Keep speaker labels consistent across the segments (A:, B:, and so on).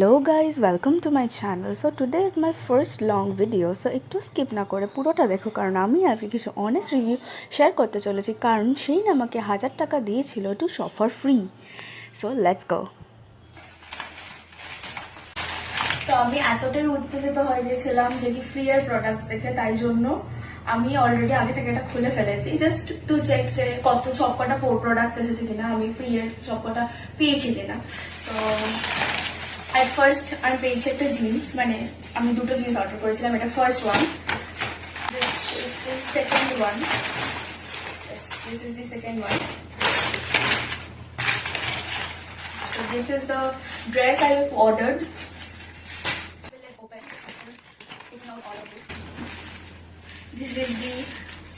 A: Hello guys, welcome to my channel. So today is my first long video. So একটু skip না করে পুরোটা দেখো, কারণ আমি আজকে কিছু অনেস্ট রিভিউ শেয়ার করতে চলেছি, কারণ Shein আমাকে 1000 টাকা দিয়েছিল to shop for free. So let's go. তো আমি এতটাই উত্তেজিত হয়ে গেছিলাম যে কি ফ্রি এর প্রোডাক্টস দেখে, তাই জন্য আমি অলরেডি আগে থেকে এটা খুলে ফেলেছি জাস্ট টু চেক যে কত সবকটা প্রোডাক্টস এসেছে কিনা, আমি ফ্রি এর সবকটা পেয়েছি কিনা। সো at first আমি পেয়েছি একটা জিন্স, মানে আমি দুটো জিন্স অর্ডার করেছিলাম। এটা first one, this is the second one. Yes, this is the second one. So this is the dress I ordered. Taking out all of this. This is the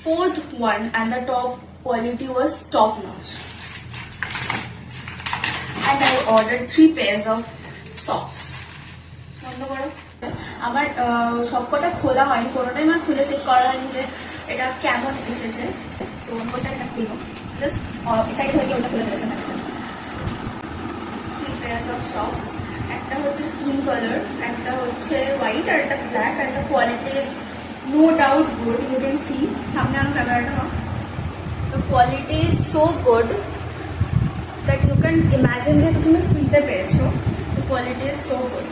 A: fourth one and the top quality was top notch. And I ordered 3 pairs of socks. বন্ধ করো। আমার সবকটা খোলা হয়নি, কোনোটাই আমার খুলে check করা হয়নি যে এটা কেমন এসেছে। তো ওই সাইডটা খুলবো, জাস্ট সাইড হয়ে ওটা খুলে ফেলেছে। 3 pairs of socks, একটা হচ্ছে স্কিন কালার, একটা হচ্ছে হোয়াইট আর একটা ব্ল্যাক। আর একটা quality is no doubt good, you can see. সামনে আমার ক্যামেরাটা, তো quality is so good that you can imagine যে তুমি ফ্রিতে পেয়েছো। Quality is so good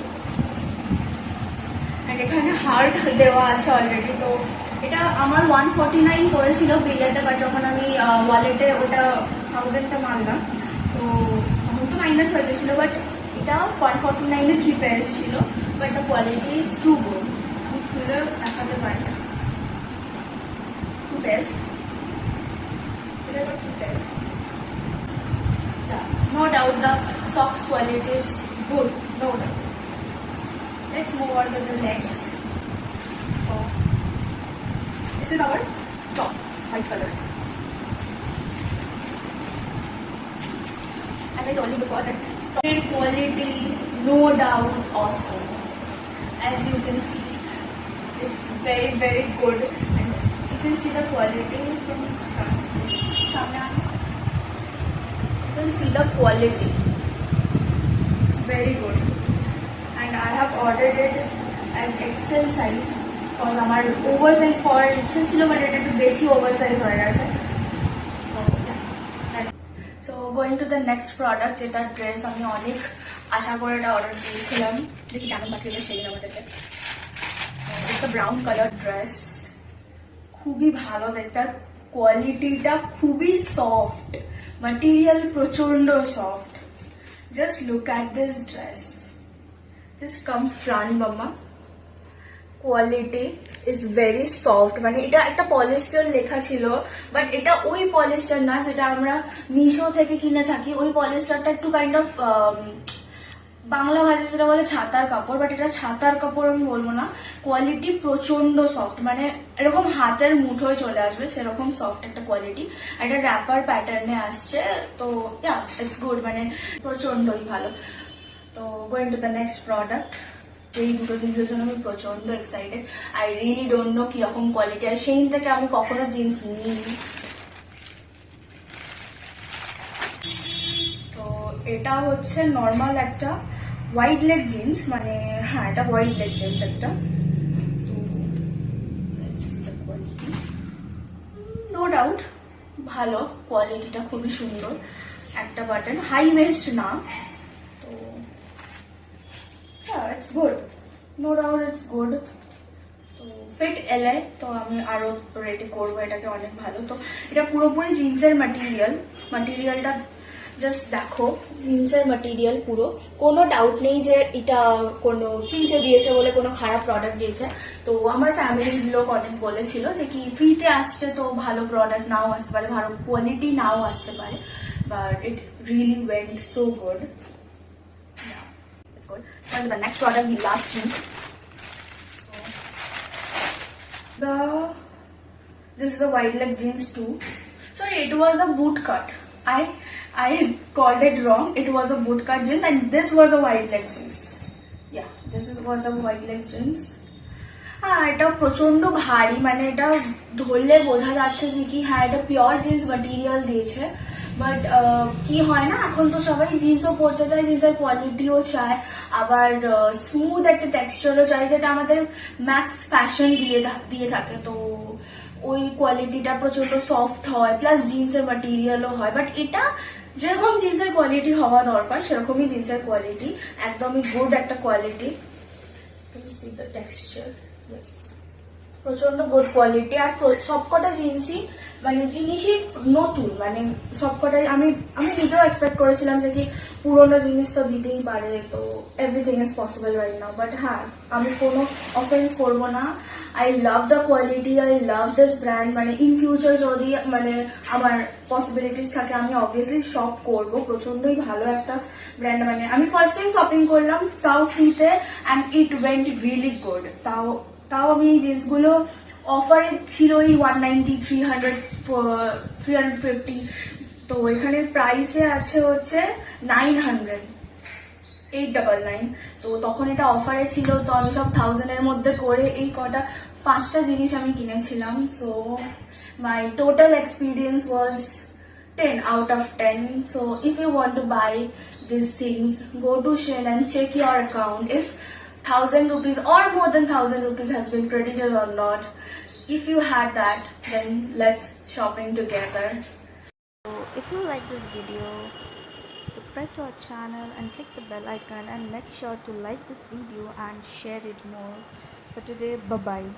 A: and এখানে হার্ট দেওয়া আছে অলরেডি। তো এটা আমার 149 করেছিল বিলেতে, বাট যখন আমি ওয়ালেটে ওটা 1000টা মারলাম তো তখন তো মাইনাস হয়ে গেছিলো। বাট এটা 149-এ 3 pairs ছিল, but the quality is too good. আমি খুলে দেখাতে পারি না। 2 pairs, সেটা 2 pairs। No doubt the socks quality is good, no doubt. Let's move on to the next. So this is our top, white color. As I told you before, that quality no doubt awesome. As you can see, it's very very good, and you can see the quality from front. You can see the quality. Very good, and I have ordered it as XL size because আমার oversize পরার ইচ্ছে ছিল, but এটা একটু বেশি oversize হয়ে গেছে। So going to the next product, যেটা ড্রেস আমি অনেক আশা করে এটা অর্ডার দিয়েছিলাম। দেখি কেমন পাঠিয়েছে সেই আমাদেরকে। It's a brown colour dress, খুবই ভালো দেখতে, আর কোয়ালিটিটা খুবই সফট, ম্যাটেরিয়াল প্রচন্ড soft. Just look at this dress. This come front, mama. Quality is very soft. মানে এটা একটা পলিস্টার লেখা ছিল, বাট এটা ওই পলিস্টার না যেটা আমরা মিশো থেকে কিনে থাকি। ওই পলিস্টারটা একটু কাইন্ড অফ বাংলা ভাষায় যেটা বলে ছাতার কাপড়, বাট এটা ছাতার কাপড় আমি বলবো না। কোয়ালিটি প্রচন্ড সফট, মানে এরকম হাতের মুঠোয় চলে আসবে সেরকম সফট একটা কোয়ালিটি। একটা র্যাপার প্যাটার্নে আসছে, তো ইয়া ইটস গুড, মানে প্রচন্ডই ভালো। তো going to the next product, এই দুটো জিন্সের জন্য আমি প্রচন্ড excited. I really don't know কিরকম কোয়ালিটি। আর Shein থেকে আমি কখনো জিন্স নিইনি। তো এটা হচ্ছে নর্মাল একটা হোয়াইট লেগ জিন্স, মানে হ্যাঁ এটা হোয়াইট লেগ জিন্স একটা। নো ডাউট ভালো, কোয়ালিটিটা খুবই সুন্দর। একটা বাটন, হাই ওয়েস্ট না, তো it's good, no doubt it's good. তো ফিট এলে তো আমি আরো রেডি করবো এটাকে, অনেক ভালো। তো এটা পুরোপুরি জিন্সের ম্যাটেরিয়ালটা জাস্ট দেখো, জিন্সের ম্যাটেরিয়াল পুরো, কোনো ডাউট নেই যে এটা কোনো ফ্রিতে দিয়েছে বলে কোনো খারাপ প্রোডাক্ট দিয়েছে। তো আমার ফ্যামিলির লোক অনেক বলেছিল যে কি ফ্রিতে আসছে তো ভালো প্রোডাক্ট নাও আসতে পারে, ভালো কোয়ালিটি নাও আসতে পারে, but it really went so good. The next product, the last jeans. So this is the wide leg jeans too. Sorry, it was a boot cut. I called it wrong. It was a boot cut jeans, and this was a wide leg jeans. Yeah, was a wide leg jeans. হ্যাঁ এটা প্রচন্ড ভারী, মানে এটা ধরলে বোঝা যাচ্ছে যে কি হ্যাঁ এটা পিওর জিন্স ম্যাটেরিয়াল দিয়েছে, বাট কি হয় না, এখন তো সবাই জিন্সও পরতে চায়, জিন্সের কোয়ালিটিও চায়, আবার স্মুথ একটা টেক্সচারও চাই, যেটা আমাদের ম্যাক্স ফ্যাশন দিয়ে থাকে। তো ওই কোয়ালিটিটা প্রচন্ড সফট হয়, প্লাস জিন্সের ম্যাটেরিয়ালও হয়। বাট এটা যেরকম জিন্সের কোয়ালিটি হওয়া দরকার সেরকমই জিন্সের কোয়ালিটি, একদমই গুড একটা quality. see the texture, yes, প্রচন্ড গুড কোয়ালিটি। আর সবকটা জিনিসই মানে জিনিসই নতুন, মানে সবকটাই আমি নিজেও এক্সপেক্ট করেছিলাম যে কি পুরোনো জিনিস তো দিতেই পারে, তো everything is possible right now. But হ্যাঁ, আমি কোনো অফেন্স করবো না। I love the quality, I love this brand. মানে ইন ফিউচার যদি মানে আমার পসিবিলিটিস থাকে, আমি অবভিয়াসলি শপ করবো। প্রচন্ডই ভালো একটা ব্র্যান্ড। মানে আমি ফার্স্ট টাইম শপিং করলাম, তাও ফ্রিতে, and it went really good. তাও আমি এই জিন্সগুলো অফারে ছিল এই 190, 300, 350, তো এখানে প্রাইসে আছে হচ্ছে 900, 899। তো তখন এটা অফারে ছিল, তো আমি সব 1000-এর মধ্যে করে এই কটা 5টা জিনিস আমি কিনেছিলাম। So my total experience was 10 out of 10. So if you want to buy these things, go to Shein and check your account if 1000 rupees or more than 1000 rupees has been credited or not. If you had that, then let's shopping together.
B: So if you like this video, subscribe to our channel and click the bell icon, and make sure to like this video and share it more. For today, bye bye.